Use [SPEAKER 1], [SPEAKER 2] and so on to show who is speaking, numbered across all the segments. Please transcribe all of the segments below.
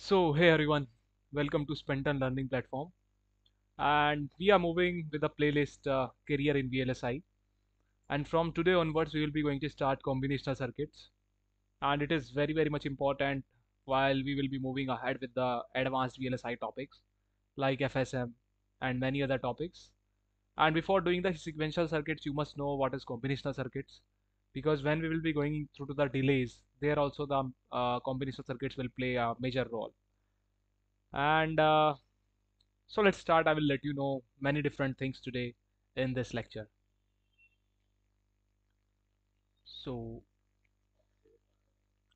[SPEAKER 1] So, hey everyone, welcome to Spentarn Learning Platform. And we are moving with the playlist Career in VLSI. And from today onwards, we will be going to start combinational circuits. And it is very much important while we will be moving ahead with the advanced VLSI topics like FSM and many other topics. And before doing the sequential circuits, you must know what is combinational circuits. Because when we will be going through to the delays, there also the combinational circuits will play a major role. And So let's start. I will let you know many different things today in this lecture. So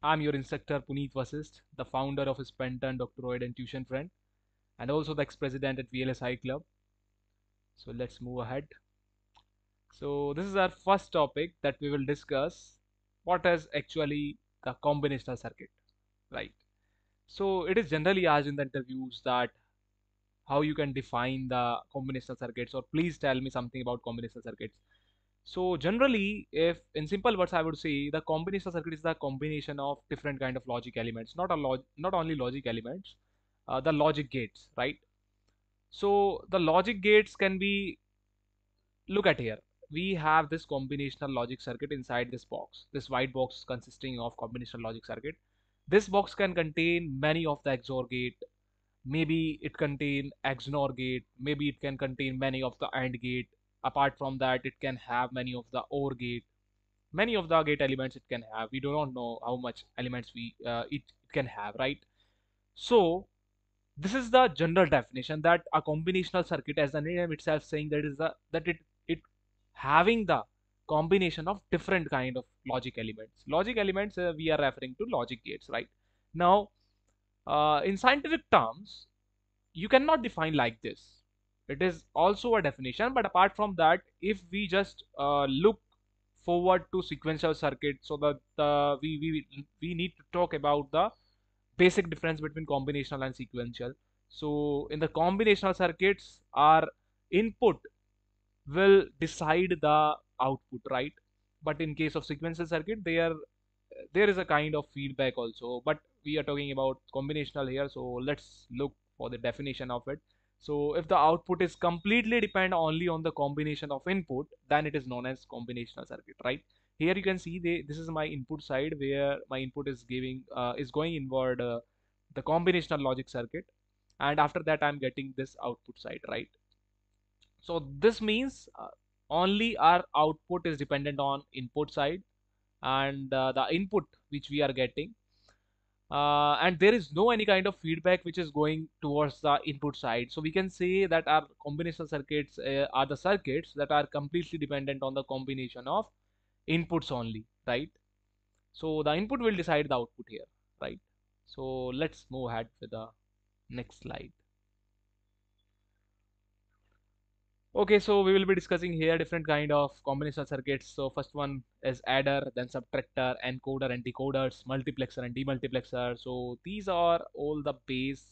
[SPEAKER 1] I'm your instructor Puneet Vasist, the founder of Spentarn Doctoroid and Tuition Friend, and also the ex-president at VLSI Club. So let's move ahead. So this is our first topic that we will discuss. What is actually the combinational circuit, right? So it is generally asked in the interviews that how you can define the combinational circuits, or please tell me something about combinational circuits. So generally, if in simple words, I would say the combinational circuit is the combination of different kind of logic elements, not only logic elements, the logic gates, right? So the logic gates can be, look at here. We have this combinational logic circuit inside this box, this white box consisting of combinational logic circuit. This box can contain many of the XOR gate. Maybe it contain XNOR gate, maybe it can contain many of the AND gate. Apart from that, it can have many of the OR gate, many of the gate elements it can have. We do not know how much elements it can have, right? So this is the general definition, that a combinational circuit, as the name itself saying, that is the that it having the combination of different kind of logic elements. Logic elements, we are referring to logic gates, right? Now, in scientific terms, you cannot define like this. It is also a definition, but apart from that, if we just look forward to sequential circuit, so that we need to talk about the basic difference between combinational and sequential. So in the combinational circuits, our input will decide the output, right? But in case of sequential circuit, there is a kind of feedback also, but we are talking about combinational here, so let's look for the definition of it. So if the output is completely depend only on the combination of input, then it is known as combinational circuit, right? Here you can see this is my input side, where my input is giving is going inward the combinational logic circuit, and after that I'm getting this output side, right? So this means only our output is dependent on input side, and the input which we are getting, and there is no any kind of feedback which is going towards the input side. So we can say that our combinational circuits are the circuits that are completely dependent on the combination of inputs only, right? So the input will decide the output here, right? So let's move ahead with the next slide. Okay, so we will be discussing here different kind of combinational circuits. So first one is adder, then subtractor, encoder and decoders, multiplexer and demultiplexer. So these are all the base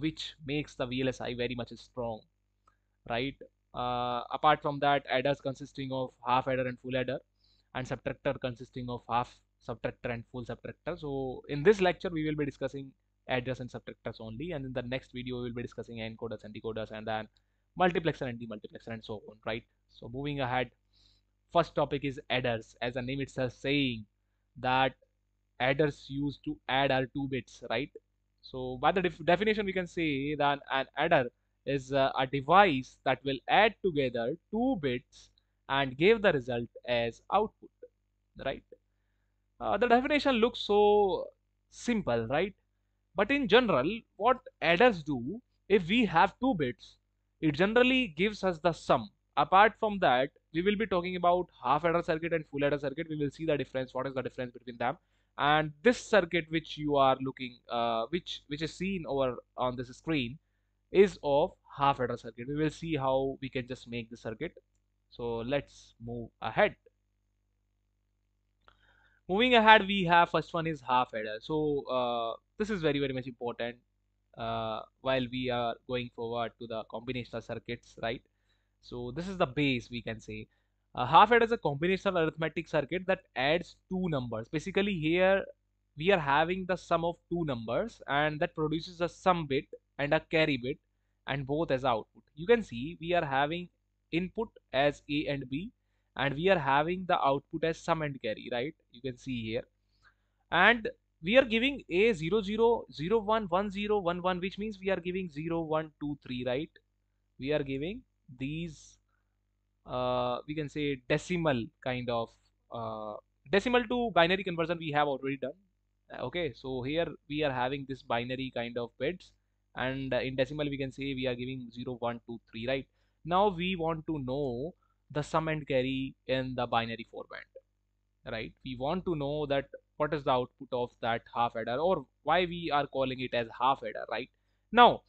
[SPEAKER 1] which makes the VLSI very much strong, right? Apart from that, adders consisting of half adder and full adder, and subtractor consisting of half subtractor and full subtractor. So in this lecture, we will be discussing adders and subtractors only, and in the next video, we will be discussing encoders and decoders, and then multiplexer and demultiplexer and so on, right? So moving ahead, first topic is adders. As the name itself saying, that adders used to add our 2 bits, right? So by the definition, we can say that an adder is a device that will add together 2 bits and give the result as output, right? The definition looks so simple, right? But in general, what adders do, if we have 2 bits, it generally gives us the sum. Apart from that, we will be talking about half adder circuit and full adder circuit. We will see the difference, what is the difference between them. And this circuit which you are looking, which is seen over on this screen, is of half adder circuit. We will see how we can just make the circuit. So let's move ahead. Moving ahead, we have first one is half adder. So this is very much important while we are going forward to the combinational circuits, right? So this is the base, we can say. Half adder is a combinational arithmetic circuit that adds two numbers. Basically here, we are having the sum of two numbers, and that produces a sum bit and a carry bit, and both as output. You can see we are having input as A and B, and we are having the output as sum and carry, right? You can see here. And we are giving A 0, 0, 0, 1, 1, 0, 1, 1, which means we are giving 0, 1, 2, 3, right? We are giving these we can say decimal kind of uh, decimal to binary conversion we have already done. Okay, so here we are having this binary kind of bits, and in decimal we can say we are giving 0, 1, 2, 3, right? Now we want to know the sum and carry in the binary format, right? We want to know that what is the output of that half adder, or why we are calling it as half adder, right? Now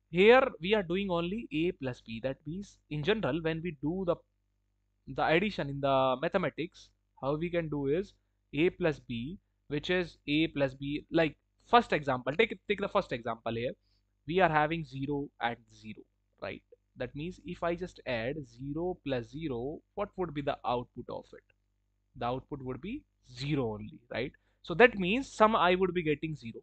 [SPEAKER 1] here we are doing only a plus b. That means in general when we do the addition in the mathematics, how we can do is a plus b, which is a plus b. Like first example, take the first example here. We are having 0 and 0, right? That means if I just add 0 plus 0, what would be the output of it? The output would be 0 only, right? So that means sum I would be getting 0,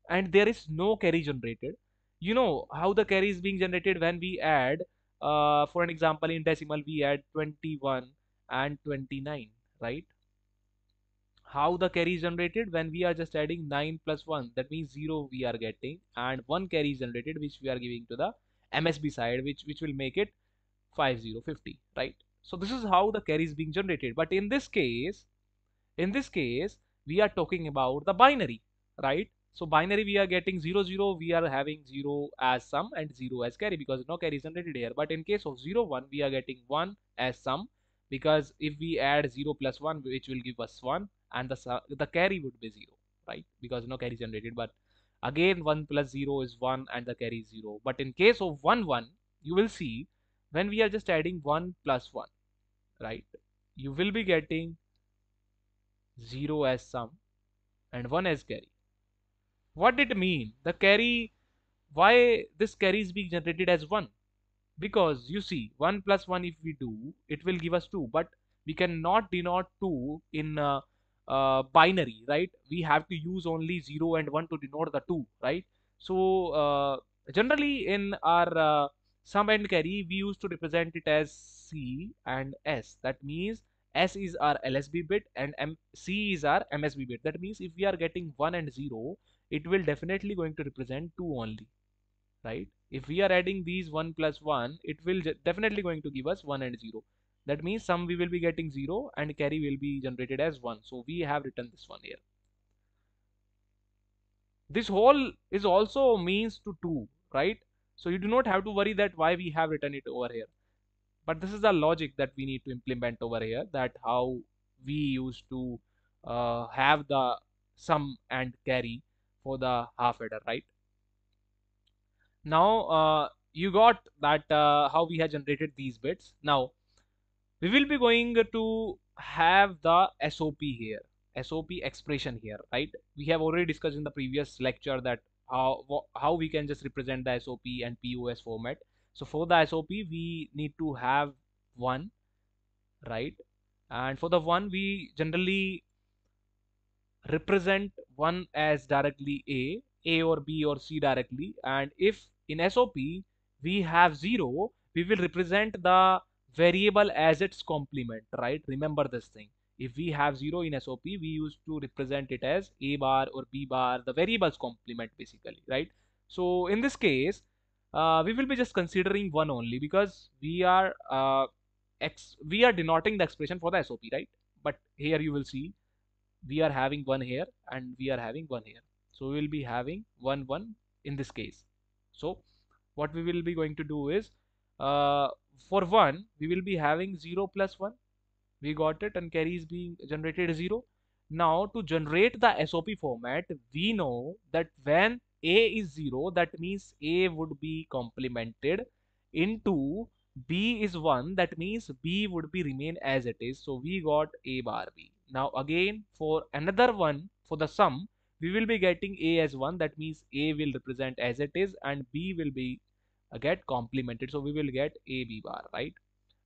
[SPEAKER 1] and there is no carry generated. You know how the carry is being generated when we add, for an example, in decimal we add 21 and 29, right? How the carry is generated when we are just adding 9 plus 1, that means 0 we are getting, and one carry is generated which we are giving to the MSB side, which will make it 5050, right? So this is how the carry is being generated. But in this case we are talking about the binary, right? So binary we are getting 0, 0, we are having 0 as sum and 0 as carry because no carry is generated here. But in case of 0, 1, we are getting 1 as sum, because if we add 0 plus 1, which will give us 1, and the carry would be 0, right? Because no carry is generated. But again 1 plus 0 is 1 and the carry is 0. But in case of 1, 1, you will see when we are just adding 1 plus 1, right, you will be getting 0 as sum and 1 as carry. What did it mean? The carry, why this carry is being generated as 1? Because you see 1 plus 1, if we do, it will give us 2, but we cannot denote 2 in binary, right? We have to use only 0 and 1 to denote the 2, right? So generally in our sum and carry, we used to represent it as C and S. That means S is our LSB bit and C is our MSB bit. That means if we are getting 1 and 0, it will definitely going to represent 2 only, right? If we are adding these 1 plus 1, it will definitely going to give us 1 and 0. That means sum we will be getting 0 and carry will be generated as 1. So we have written this one here. This whole is also means to 2, right? So you do not have to worry that why we have written it over here. But this is the logic that we need to implement over here, that how we used to have the sum and carry for the half adder, right? Now you got that how we have generated these bits. Now we will be going to have the SOP here, SOP expression here, right? We have already discussed in the previous lecture that how we can just represent the SOP and POS format. So for the SOP we need to have one, right? And for the one we generally represent one as directly A or B or C directly. And if in SOP we have 0, we will represent the variable as its complement, right? Remember this thing. If we have 0 in SOP, we used to represent it as A bar or B bar, the variable's complement basically, right? So in this case, we will be just considering 1 only because we are denoting the expression for the SOP, right? But here you will see we are having 1 here and we are having 1 here, so we will be having 1 1 in this case. So what we will be going to do is, uh, for 1 we will be having 0 plus 1, we got it, and carry is being generated 0. Now to generate the SOP format, we know that when A is 0, that means A would be complemented into B is 1, that means B would be remain as it is. So we got A bar B. Now again for another one, for the sum, we will be getting A as 1, that means A will represent as it is and B will be get complemented, so we will get A B bar, right?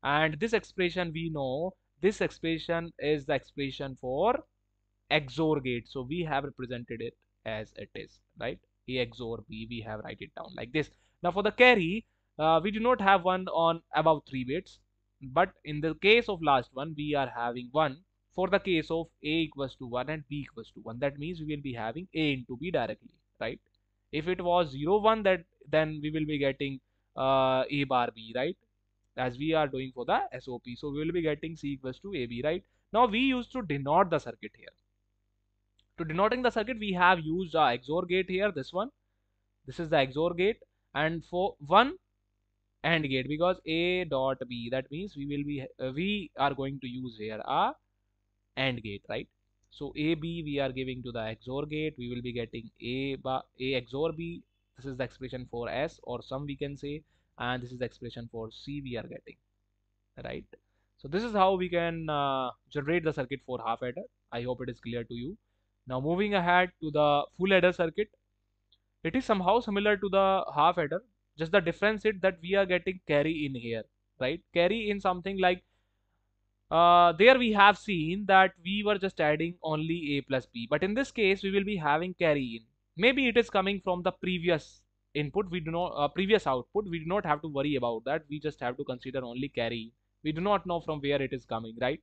[SPEAKER 1] And this expression, we know this expression is the expression for XOR gate. So we have represented it as it is, right? A XOR B, we have write it down like this. Now for the carry, we do not have one on above 3 bits, but in the case of last one, we are having one for the case of A equals to 1 and B equals to 1. That means we will be having A into B directly, right? If it was 0, 1, that then we will be getting A bar B, right? As we are doing for the SOP. So we will be getting C equals to AB, right? Now we used to denote the circuit here. To denoting the circuit, we have used a XOR gate here, this one. This is the XOR gate. And for one AND gate, because A dot B, that means we are going to use here a AND gate, right? So AB we are giving to the XOR gate. We will be getting A XOR B. This is the expression for S or some we can say, and this is the expression for C we are getting, right? So this is how we can generate the circuit for half adder. I hope it is clear to you. Now moving ahead to the full adder circuit, it is somehow similar to the half adder. Just the difference is that we are getting carry in here, right? Carry in something like there we have seen that we were just adding only A plus B, but in this case we will be having carry in. Maybe it is coming from the previous input, we do not previous output. We do not have to worry about that. We just have to consider only carry. We do not know from where it is coming, right?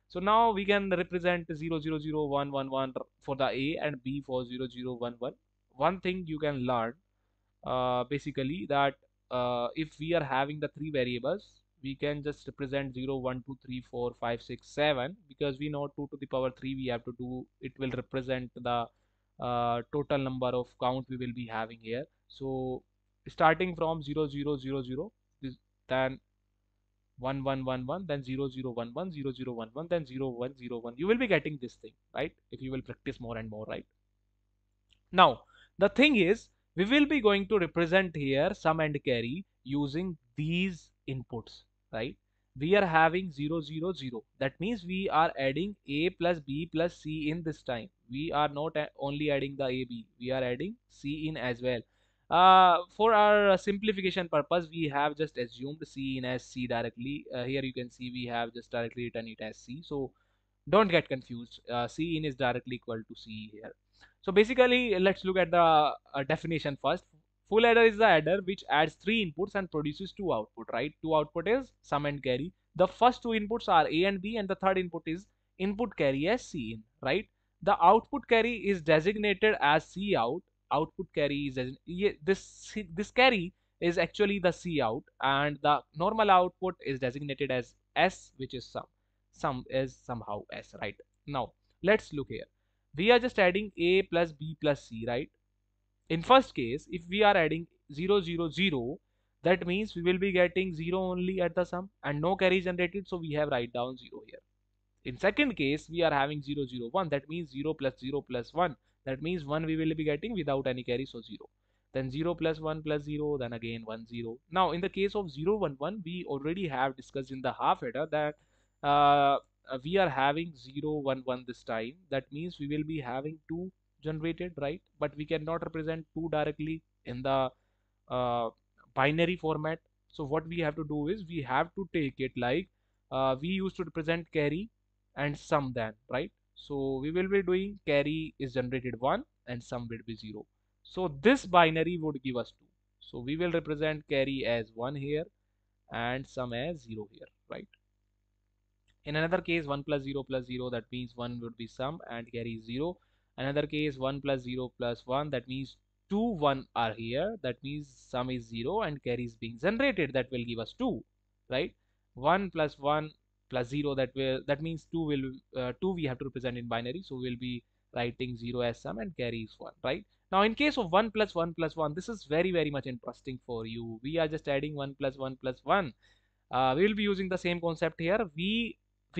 [SPEAKER 1] So now we can represent 0 0 0 1 1 1 for the A and B for 0 0 1 1. One thing you can learn basically that if we are having the three variables, we can just represent 0 1 2 3 4 5 6 7, because we know 2 to the power 3 we have to do. It will represent the total number of count we will be having here. So starting from 0 0 0 0, then 1 1 1 1, then 0 0 1 1, 0 0 1 1, then 0 1 0 1. You will be getting this thing, right? If you will practice more and more, right? Now, the thing is, we will be going to represent here sum and carry using these inputs, right? We are having 0 0 0. That means we are adding A plus B plus C in this time. We are not only adding the AB, we are adding C in as well. For our simplification purpose, we have just assumed C in as C directly. Here you can see we have just directly written it as C. So don't get confused. C in is directly equal to C here. So basically, let's look at the definition first. Full adder is the adder which adds three inputs and produces two output, right? Two output is sum and carry. The first two inputs are A and B, and the third input is input carry as C in, right? The output carry is designated as C out. Output carry is this carry is actually the C out, and the normal output is designated as S, which is sum. Sum is somehow S, right? Now let's look here. We are just adding A plus B plus C, right? In first case, if we are adding 0 0 0, that means we will be getting 0 only at the sum and no carry generated, so we have write down 0 here. In second case, we are having 0 0 1, that means 0 plus 1, that means 1 we will be getting without any carry, so 0. Then 0 plus 1 plus 0, then again 1 0. Now in the case of 0 1 1, we already have discussed in the half adder that uh, we are having 0 1 1 this time. That means we will be having 2 generated, right? But we cannot represent 2 directly in the uh, binary format. So what we have to do is we have to take it like we used to represent carry and sum then, right? So we will be doing carry is generated 1 and sum will be 0. So this binary would give us 2. So we will represent carry as 1 here and sum as 0 here, right? In another case, 1 plus 0, that means 1 would be sum and carry is 0. Another case, 1 plus 0 plus 1, that means 2 1 are here, that means sum is 0 and carry is being generated, that will give us 2, right? 1 plus 1 plus 0, that means 2 will 2 we have to represent in binary, so we'll be writing 0 as sum and carry is 1, right? Now in case of 1 plus 1 plus 1, this is very much interesting for you. We are just adding 1 plus 1 plus 1. We will be using the same concept here. We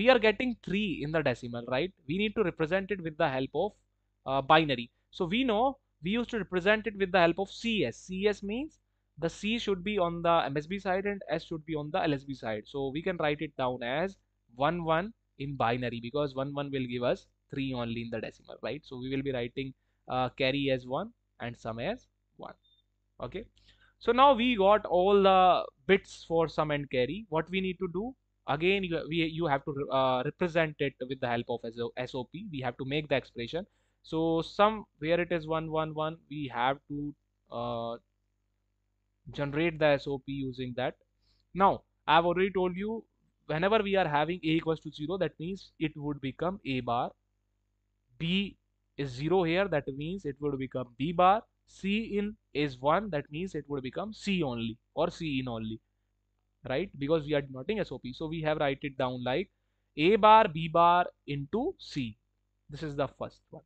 [SPEAKER 1] are getting 3 in the decimal, right? We need to represent it with the help of binary. So we know we used to represent it with the help of CS. CS means the C should be on the MSB side and S should be on the LSB side. So we can write it down as 1 1 in binary, because 1 1 will give us 3 only in the decimal, right? So we will be writing carry as 1 and sum as 1. Okay. So now we got all the bits for sum and carry. What we need to do? again you have to represent it with the help of SOP. We have to make the expression. So some where it is 111, we have to generate the SOP using that. Now, I've already told you whenever we are having a equals to 0, that means it would become a bar. B is 0 here, that means it would become B bar. C in is 1, that means it would become C only or C in only, right? Because we are denoting SOP. So we have write it down like A bar B bar into C. This is the first one.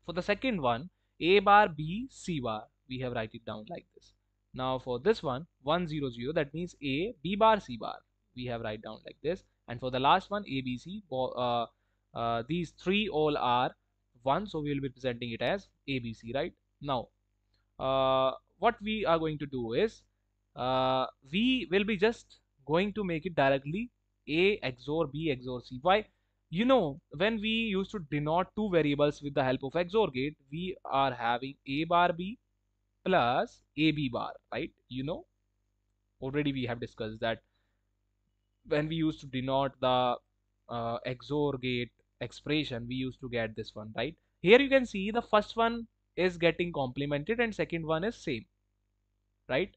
[SPEAKER 1] For the second one, A bar B C bar, we have write it down like this. Now for this one, 100, that means A B bar C bar, we have write down like this. And for the last one, A B C, these three all are 1, so we will be presenting it as ABC, right? Now what we are going to do is we will be just going to make it directly A XOR B XOR C. Why? You know, when we used to denote two variables with the help of XOR gate, we are having A bar B plus AB bar, right? You know, already we have discussed that when we used to denote the XOR gate expression, we used to get this one, right? Here you can see the first one is getting complemented and second one is same, right?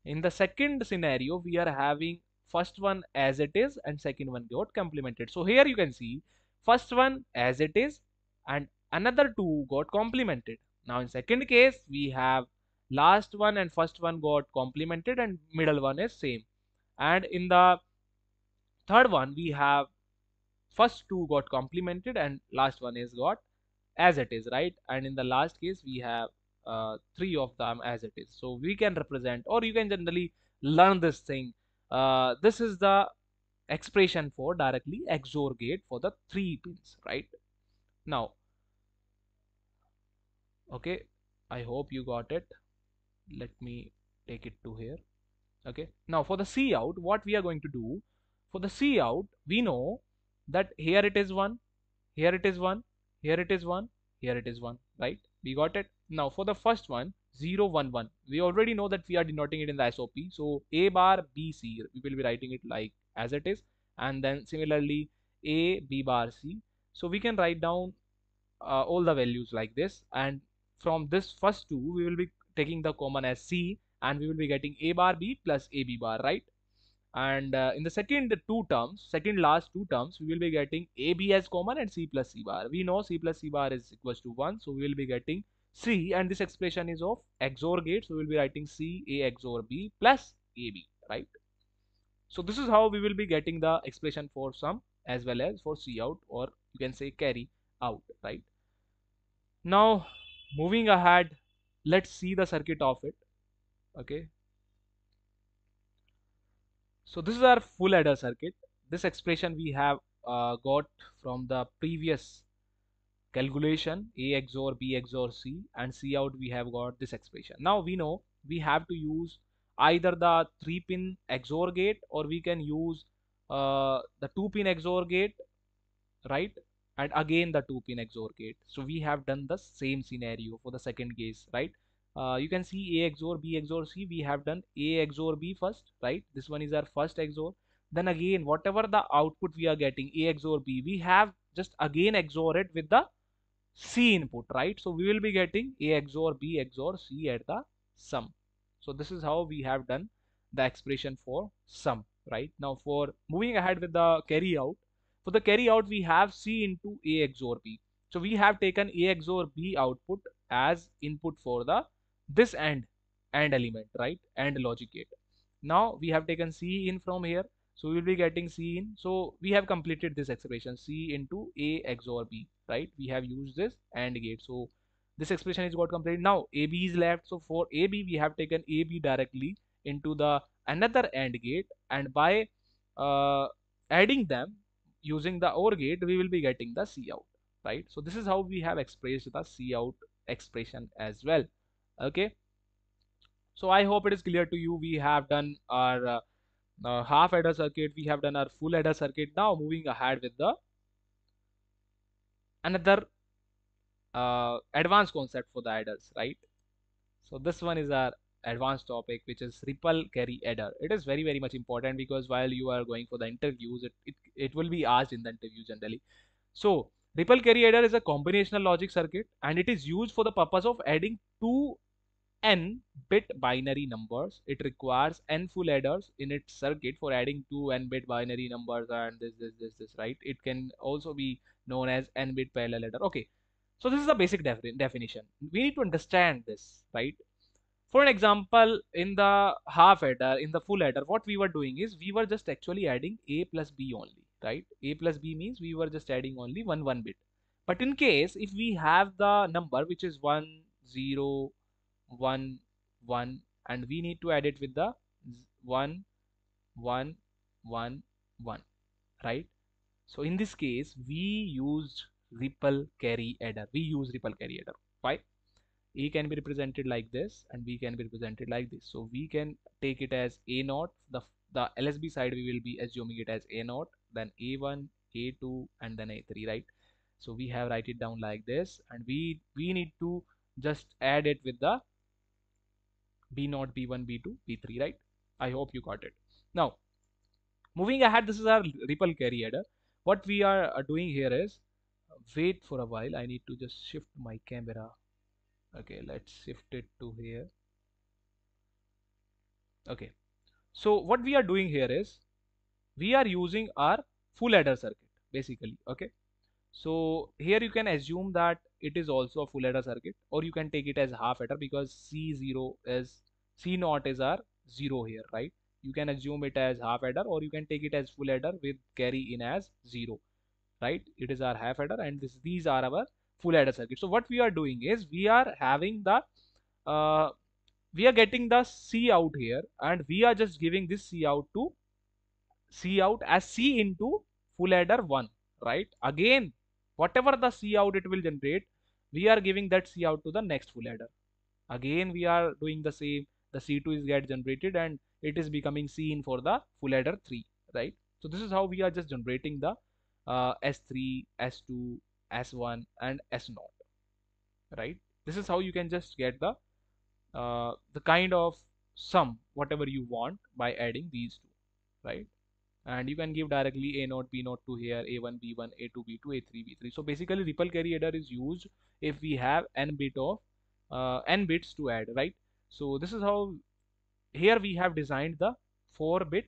[SPEAKER 1] In the second scenario, we are having first one as it is and second one got complemented. So here you can see first one as it is and another two got complemented. Now in second case, we have last one and first one got complemented and middle one is same. And in the third one, we have first two got complemented and last one is got as it is, right? And in the last case, we have three of them as it is. So we can represent, or you can generally learn this thing. This is the expression for directly XOR gate for the three pins, right? Now, okay, I hope you got it. Let me take it to here. Okay, now for the C out, what we are going to do for the C out, we know that here it is 1, here it is 1, here it is 1, here it is 1, right? We got it. Now for the first one, 0 1 1, we already know that we are denoting it in the SOP. So A bar B C, we will be writing it like as it is, and then similarly A B bar C. So we can write down all the values like this, and from this first two we will be taking the common as C, and we will be getting A bar B plus AB bar, right? And in the second two terms, second last two terms, we will be getting AB as common and C plus C bar. We know C plus C bar is equals to 1, so we will be getting C, and this expression is of XOR gate, so we will be writing C A XOR B plus AB, right? So this is how we will be getting the expression for sum as well as for C out, or you can say carry out, right? Now moving ahead, let's see the circuit of it. Okay, so this is our full adder circuit. This expression we have got from the previous calculation, A XOR B XOR C, and C out we have got this expression. Now we know we have to use either the 3-pin XOR gate, or we can use the 2-pin XOR gate, right? And again the 2-pin XOR gate. So we have done the same scenario for the second case, right? You can see A XOR B XOR C, we have done A XOR B first, right? This one is our first XOR. Then again, whatever the output we are getting, A XOR B, we have just again XOR it with the C input, right? So we will be getting A XOR B XOR C at the sum. So this is how we have done the expression for sum, right? Now for moving ahead with the carry out, for the carry out we have C into A XOR B. So we have taken A XOR B output as input for the this AND element, right? AND logic gate. Now we have taken C in from here, so we will be getting C in. So we have completed this expression, C into A XOR B, right? We have used this AND gate. So this expression is got completed. Now AB is left. So for AB, we have taken AB directly into the another AND gate, and by adding them using the OR gate, we will be getting the C out, right? So this is how we have expressed the C out expression as well. Okay. So I hope it is clear to you. We have done our half adder circuit, we have done our full adder circuit. Now moving ahead with the another advanced concept for the adders, right? So this one is our advanced topic, which is ripple carry adder. It is very much important because while you are going for the interviews, it will be asked in the interview generally. So ripple carry adder is a combinational logic circuit, and it is used for the purpose of adding two n bit binary numbers. It requires n full adders in its circuit for adding two n bit binary numbers, and this, right? It can also be known as n bit parallel adder. Okay, so this is the basic definition. We need to understand this, right? For an example, in the half adder, in the full adder, what we were doing is we were just actually adding a plus b only, right? A plus b means we were just adding only one bit. But in case if we have the number which is 1 0 1 1, and we need to add it with the 1 1 1 1, right? So in this case we used ripple carry adder. We use ripple carry adder. Why? A can be represented like this and B can be represented like this. So we can take it as A naught. The LSB side we will be assuming it as A naught, then A1, A2, and then A3, right? So we have write it down like this, and we need to just add it with the B naught, B1, B2, B3, right? I hope you got it. Now moving ahead, this is our ripple carry adder. What we are doing here is, wait for a while. I need to just shift my camera. Okay, let's shift it to here. Okay, so what we are doing here is we are using our full adder circuit basically. Okay, so here you can assume that it is also a full adder circuit, or you can take it as half adder because C naught is our 0 here, right? You can assume it as half adder, or you can take it as full adder with carry in as 0, right? It is our half adder, and these are our full adder circuit. So what we are doing is we are having the uh, we are getting the C out here, and we are just giving this C out to C out as C into full adder 1, right? Again, whatever the C out it will generate, we are giving that C out to the next full adder. Again, we are doing the same. The C2 is get generated and it is becoming C in for the full adder 3, right? So this is how we are just generating the S3, S2, S1, and S0, right? This is how you can just get the kind of sum whatever you want by adding these two, right? And you can give directly a naught b naught to here, a1 b1, a2 b2, a3 b3. So basically ripple carry adder is used if we have n bits to add, right? So this is how here we have designed the 4-bit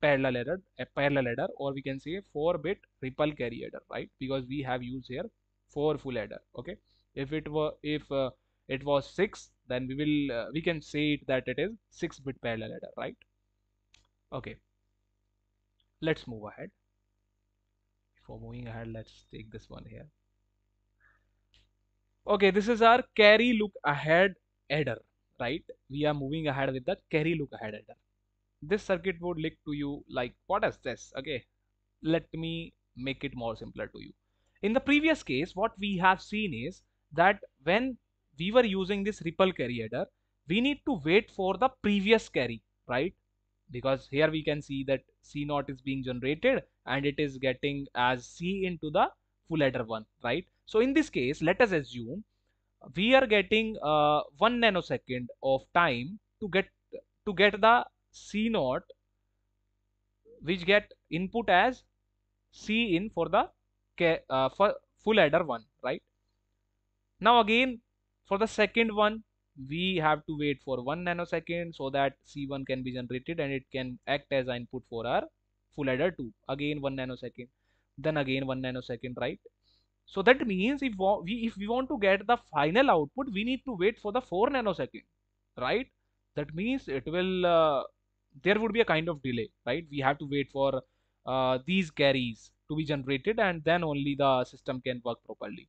[SPEAKER 1] parallel adder, or we can say 4-bit ripple carry adder, right? Because we have used here 4 full adder. Okay, if it was 6, then we can say it that it is 6-bit parallel adder, right? Okay, let's move ahead. Before moving ahead, let's take this one here. Okay, this is our carry look ahead adder, right? We are moving ahead with the carry look ahead adder. This circuit would look to you like, what is this? Okay, let me make it more simpler to you. In the previous case, what we have seen is that when we were using this ripple carry adder, we need to wait for the previous carry, right? Because here we can see that C naught is being generated and it is getting as C into the full adder 1, right? So in this case, let us assume we are getting 1 nanosecond of time to get the C naught, which get input as C in for the for full adder 1, right? Now again, for the second one, we have to wait for 1 nanosecond so that C1 can be generated and it can act as input for our full adder 2. Again 1 nanosecond, then again 1 nanosecond, right? So that means if we want to get the final output, we need to wait for the 4 nanosecond, right? That means it will there would be a kind of delay, right? We have to wait for these carries to be generated, and then only the system can work properly.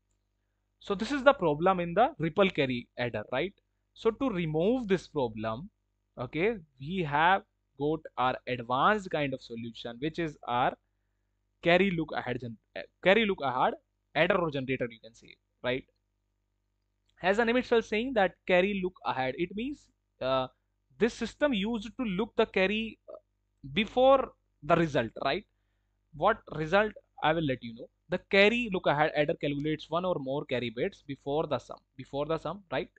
[SPEAKER 1] So this is the problem in the ripple carry adder, right? So to remove this problem, okay, we have got our advanced kind of solution, which is our carry look ahead adder or generator, you can say, right? As the name itself saying that carry look ahead, it means uh, this system used to look the carry before the result, right? What result, I will let you know. The carry look ahead adder calculates one or more carry bits before the sum, right?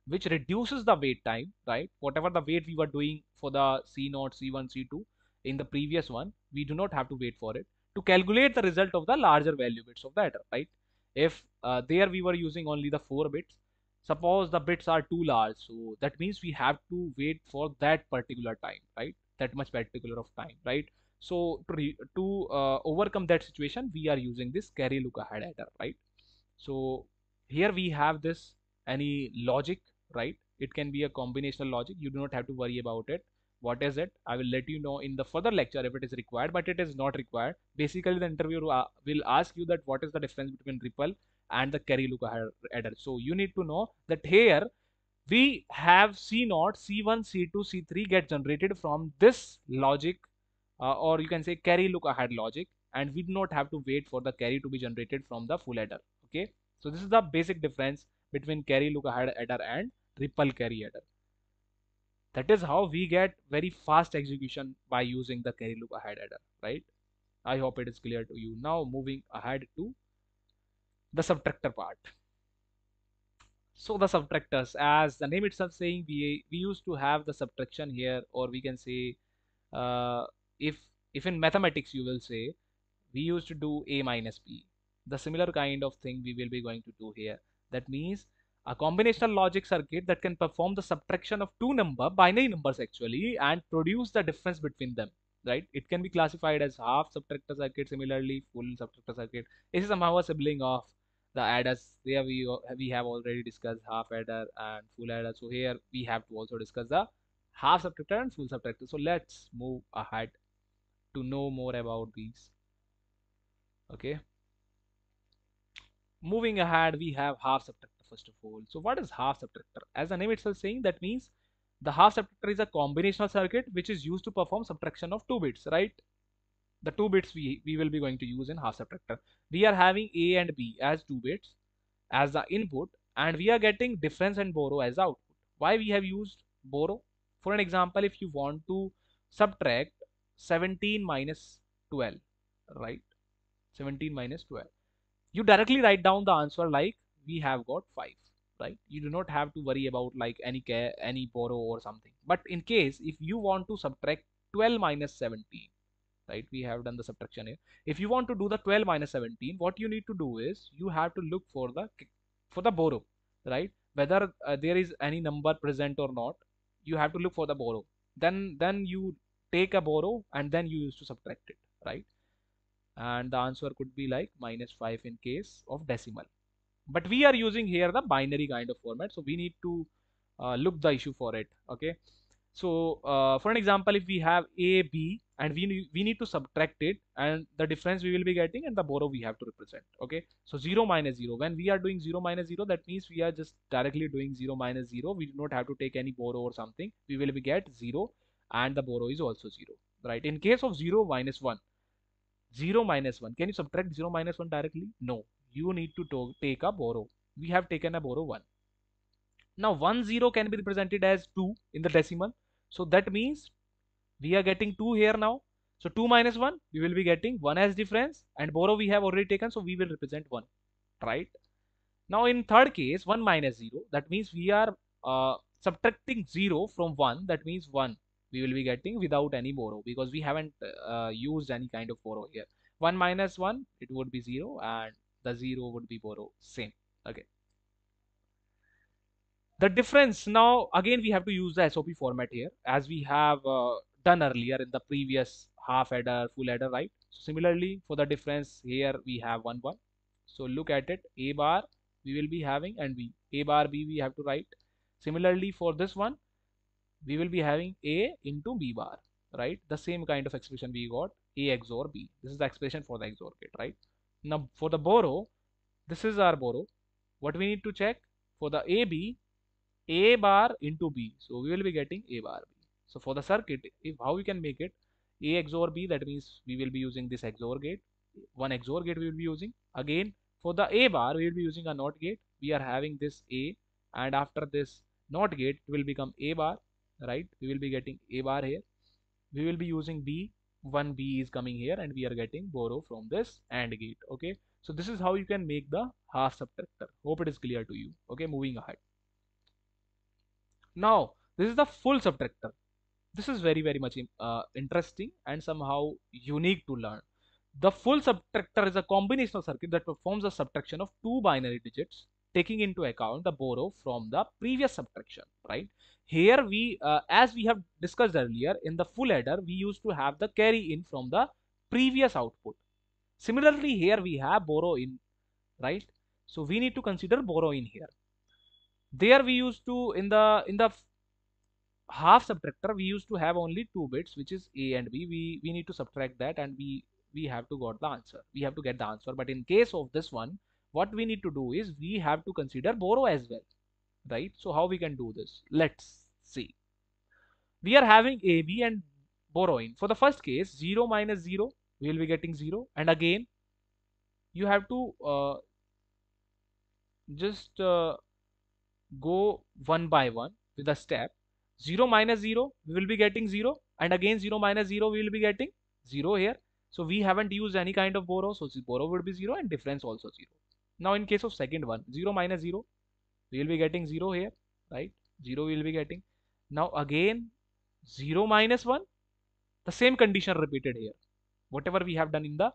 [SPEAKER 1] which reduces the wait time, right? Whatever the wait we were doing for the C0, C1, C2 in the previous one, we do not have to wait for it to calculate the result of the larger value bits of the adder, right? If there we were using only the 4 bits, suppose the bits are too large, so that means we have to wait for that particular time, right? That much particular of time, right? So to overcome that situation, we are using this carry look ahead adder, right? So here we have this any logic, right? It can be a combinational logic. You do not have to worry about it. What is it? I will let you know in the further lecture if it is required, but it is not required. Basically, the interviewer will ask you that what is the difference between ripple and the carry look adder. So you need to know that here we have C0, C1, C2, C3 get generated from this logic, or you can say carry look ahead logic, and we do not have to wait for the carry to be generated from the full adder. Okay, so this is the basic difference between carry look ahead adder and ripple carry adder. That is how we get very fast execution by using the carry look ahead adder, right? I hope it is clear to you. Now moving ahead to the subtractor part. So the subtractors, as the name itself saying, we used to have the subtraction here, or we can say, uh, if in mathematics you will say, we used to do a minus b. The similar kind of thing we will be going to do here. That means a combinational logic circuit that can perform the subtraction of two binary numbers actually, and produce the difference between them. Right? It can be classified as half subtractor circuit, similarly full subtractor circuit. This is somehow a sibling of the adders. There we have already discussed half adder and full adder. So here we have to also discuss the half subtractor and full subtractor. So let's move ahead to know more about these. Okay. Moving ahead, we have half subtractor first of all. So what is half subtractor? As the name itself saying, that means the half subtractor is a combinational circuit which is used to perform subtraction of two bits, right? The two bits we will be going to use in half subtractor. We are having A and B as two bits as the input, and we are getting difference and borrow as the output. Why we have used borrow? For an example, if you want to subtract 17 minus 12, right? 17 minus 12, you directly write down the answer like we have got 5, right? You do not have to worry about like any borrow or something. But in case if you want to subtract 12 minus 17, right, we have done the subtraction here. If you want to do the 12 minus 17, what you need to do is you have to look for the borrow, right? Whether there is any number present or not, you have to look for the borrow. Then you take a borrow and then you use to subtract it, right? And the answer could be like minus 5 in case of decimal. But we are using here the binary kind of format, so we need to look the issue for it. Okay, so for an example, if we have a b and we need to subtract it, and the difference we will be getting and the borrow we have to represent. Okay, so 0 minus 0, when we are doing 0 minus 0, that means we are just directly doing 0 minus 0. We do not have to take any borrow or something. We will be get 0, and the borrow is also 0, right? In case of 0 minus 1, 0 minus 1. Can you subtract 0 minus 1 directly? No. You need to take a borrow. We have taken a borrow 1. Now 1 0 can be represented as 2 in the decimal. So that means we are getting 2 here now. So 2 minus 1, we will be getting 1 as difference, and borrow we have already taken, so we will represent 1, right? Now in third case, 1 minus 0, that means we are subtracting 0 from 1, that means 1 we will be getting without any borrow, because we haven't used any kind of borrow here. 1 minus 1, it would be 0, and the 0 would be borrow, same. Okay. The difference, now again we have to use the SOP format here, as we have done earlier in the previous half adder, full adder, right? So similarly for the difference here we have 1 1. So look at it, a bar we will be having, and b, a bar b we have to write. Similarly for this one, we will be having a into b bar, right? The same kind of expression we got, a XOR b. This is the expression for the XOR gate, right? Now for the borrow, this is our borrow. What we need to check for the AB, a bar into b, so we will be getting a bar b. So for the circuit, if how we can make it a XOR b, that means we will be using this XOR gate. One XOR gate we will be using. Again for the a bar, we will be using a NOT gate. We are having this a, and after this NOT gate it will become a bar, right? We will be getting a bar here. We will be using b, one b is coming here, and we are getting borrow from this AND gate. Okay, so this is how you can make the half subtractor. Hope it is clear to you. Okay, moving ahead. Now this is the full subtractor. This is very very much interesting and somehow unique to learn. The full subtractor is a combinational circuit that performs a subtraction of two binary digits, taking into account the borrow from the previous subtraction, right? Here as we have discussed earlier, in the full adder, we used to have the carry in from the previous output. Similarly, here we have borrow in, right? So we need to consider borrow in here. There we used to, in the half subtractor, we used to have only two bits, which is a and b. We need to subtract that, and we have to got the answer, we have to get the answer. But in case of this one, what we need to do is we have to consider borrow as well, right? So how we can do this? Let's see. We are having a b and borrowing. For the first case, 0 minus 0, we will be getting 0, and again you have to just go one by one with a step. 0 minus 0, we will be getting 0, and again 0 minus 0, we will be getting 0 here. So we haven't used any kind of borrow, so borrow would be 0 and difference also 0. Now in case of second one, 0 minus 0, we will be getting 0 here, right? 0 we will be getting. Now again 0 minus 1, the same condition repeated here, whatever we have done in the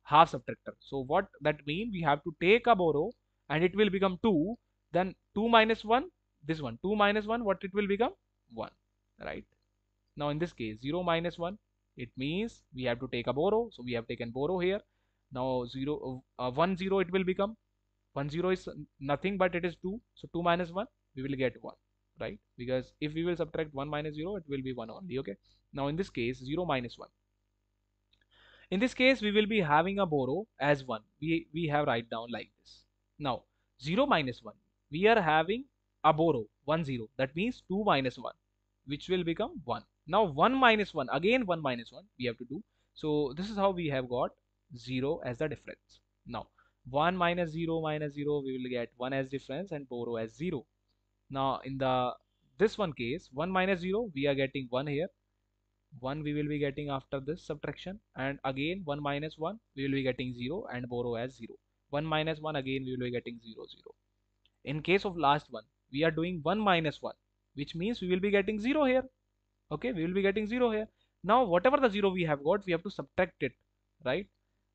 [SPEAKER 1] half subtractor. So what that mean, we have to take a borrow and it will become 2, then 2 minus 1, this one 2 minus 1, what it will become? 1, right? Now in this case 0 minus 1, it means we have to take a borrow, so we have taken borrow here. Now 1 0, it will become 1 0 is nothing but it is 2, so 2 minus 1, we will get 1, right? Because if we will subtract 1 minus 0, it will be 1 only. Okay, now in this case 0 minus 1, in this case, we will be having a borrow as 1. We have write down like this. Now, 0 minus 1. We are having a borrow 1 0. That means 2 minus 1, which will become 1. Now, 1 minus 1. Again 1 minus 1 we have to do. So, this is how we have got 0 as the difference. Now, 1 minus 0 minus 0, we will get 1 as difference and borrow as 0. Now, in this one case, 1 minus 0, we are getting 1 here. 1 we will be getting after this subtraction, and again 1 minus 1, we will be getting 0 and borrow as 0. 1 minus 1, again we will be getting 0 0. In case of last one, we are doing 1 minus 1, which means we will be getting 0 here. Okay, we will be getting 0 here. Now whatever the 0 we have got, we have to subtract it, right?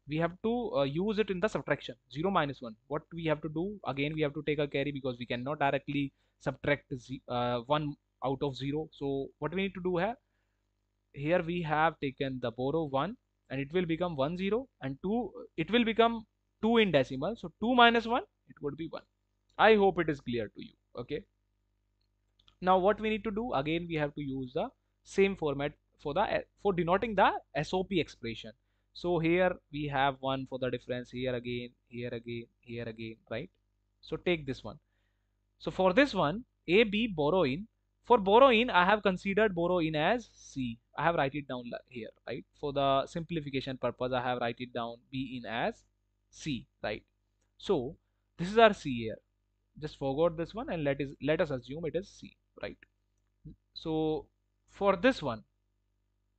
[SPEAKER 1] We have to use it in the subtraction. 0 minus 1, what we have to do, again we have to take a carry, because we cannot directly subtract 1 out of 0. So what we need to do here we have taken the borrow 1, and it will become 1 0, and 2, it will become 2 in decimal, so 2 minus 1, it would be 1. I hope it is clear to you. Okay, now what we need to do, again we have to use the same format for denoting the SOP expression. So here we have 1 for the difference, here again, here again, here again, right? So take this one. So for this one, A, B, borrow in. For borrow in, I have considered borrow in as C. I have write it down here, right? For the simplification purpose, I have write it down B in as C, right? So this is our C here. Just forgot this one, and let us assume it is C, right? So for this one,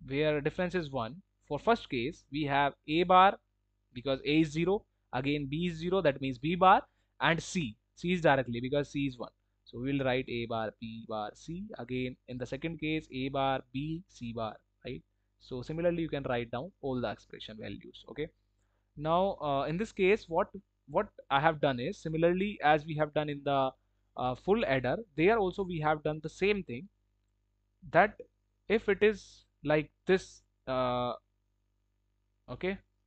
[SPEAKER 1] where difference is 1, for first case we have A bar, because A is 0, again B is 0, that means B bar, and C is directly because C is 1. So we will write A bar, B bar, C. Again in the second case, A bar, B, C bar, right? So similarly you can write down all the expression values. Okay, now in this case, what I have done is, similarly as we have done in the full adder, there also we have done the same thing, that if it is like this, okay,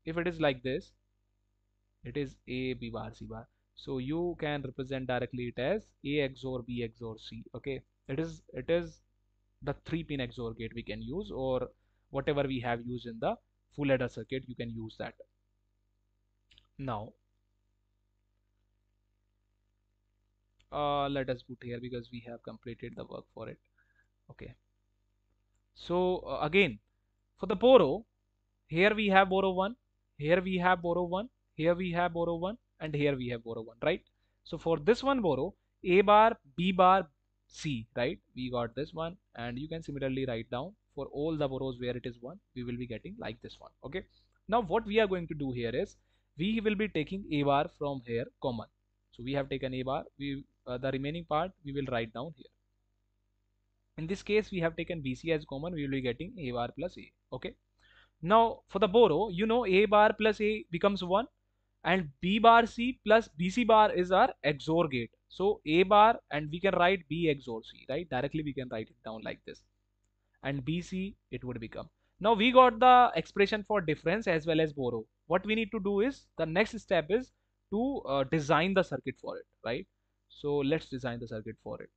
[SPEAKER 1] if it is like this, it is A, B bar, C bar, so you can represent directly it as A XOR B XOR C. Okay, it is the 3-pin XOR gate we can use, or whatever we have used in the full adder circuit, you can use that. Now let us put here, because we have completed the work for it. Okay, so again for the borrow, here we have borrow 1, here we have borrow 1, here we have borrow 1, and here we have borrow 1, right? So for this one borrow, A bar, B bar, C, right? We got this one, and you can similarly write down for all the borrows where it is 1, we will be getting like this one. Okay, now what we are going to do here is, we will be taking A bar from here common. So we have taken A bar, the remaining part we will write down here. In this case, we have taken BC as common. We will be getting A bar plus A. Okay. Now for the Boro, you know A bar plus A becomes 1, and B bar C plus BC bar is our XOR gate. So A bar, and we can write B XOR C, right? Directly we can write it down like this. And BC it would become. Now we got the expression for difference as well as Boro. What we need to do is, the next step is to design the circuit for it, right? So let's design the circuit for it.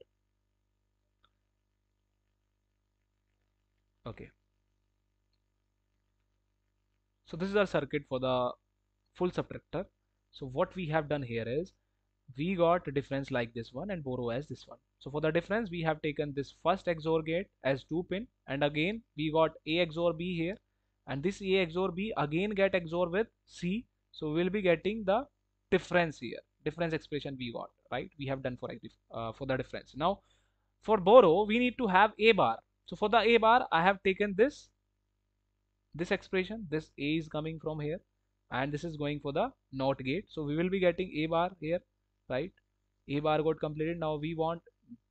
[SPEAKER 1] Okay. So this is our circuit for the full subtractor. So what we have done here is, we got a difference like this one and Boro as this one. So for the difference, we have taken this first XOR gate as 2 pin, and again we got A XOR B here, and this A XOR B again get XOR with C. So we'll be getting the difference here, difference expression we got, right? We have done for the difference. Now for Boro, we need to have A bar. So for the A bar, I have taken this expression. This A is coming from here, and this is going for the NOT gate. So we will be getting A bar here, right? A bar got completed. Now we want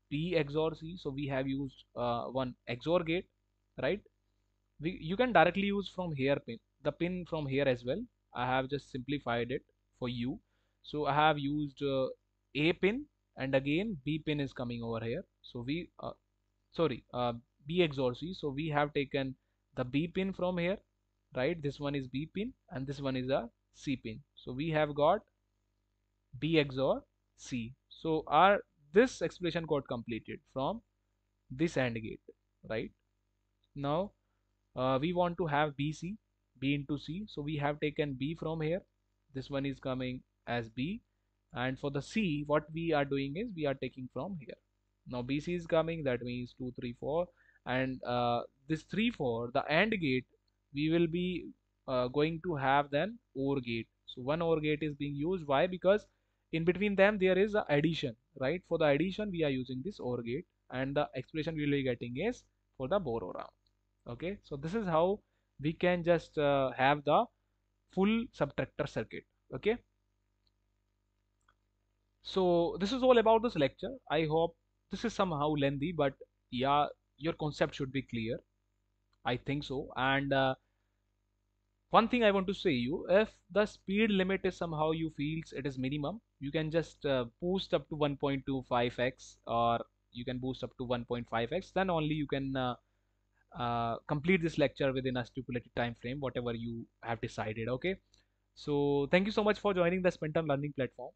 [SPEAKER 1] B XOR C, so we have used one XOR gate, right? You can directly use from here the pin from here as well. I have just simplified it for you. So I have used A pin, and again B pin is coming over here. So sorry, B XOR C. So we have taken the B pin from here, right? This one is B pin and this one is a C pin. So we have got B XOR C. So our this expression got completed from this AND gate, right? Now we want to have BC, B into C. So we have taken B from here. This one is coming as B, and for the C, what we are doing is we are taking from here. Now BC is coming, that means 2 3 4, and this 3 4, the AND gate, we will be going to have then OR gate. So one OR gate is being used. Why? Because in between them there is a addition, right? For the addition we are using this OR gate, and the expression we will be getting is for the Boro round. Okay, so this is how we can just have the full subtractor circuit. Okay, so this is all about this lecture. I hope this is somehow lengthy, but yeah, your concept should be clear. I think so. And one thing I want to say you, if the speed limit is somehow you feels it is minimum, you can just boost up to 1.25x, or you can boost up to 1.5x. Then only you can complete this lecture within a stipulated time frame, whatever you have decided. Okay, so thank you so much for joining the Spentarn learning platform,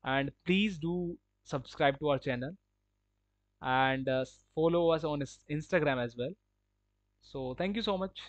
[SPEAKER 1] and please do subscribe to our channel, and follow us on Instagram as well. So thank you so much.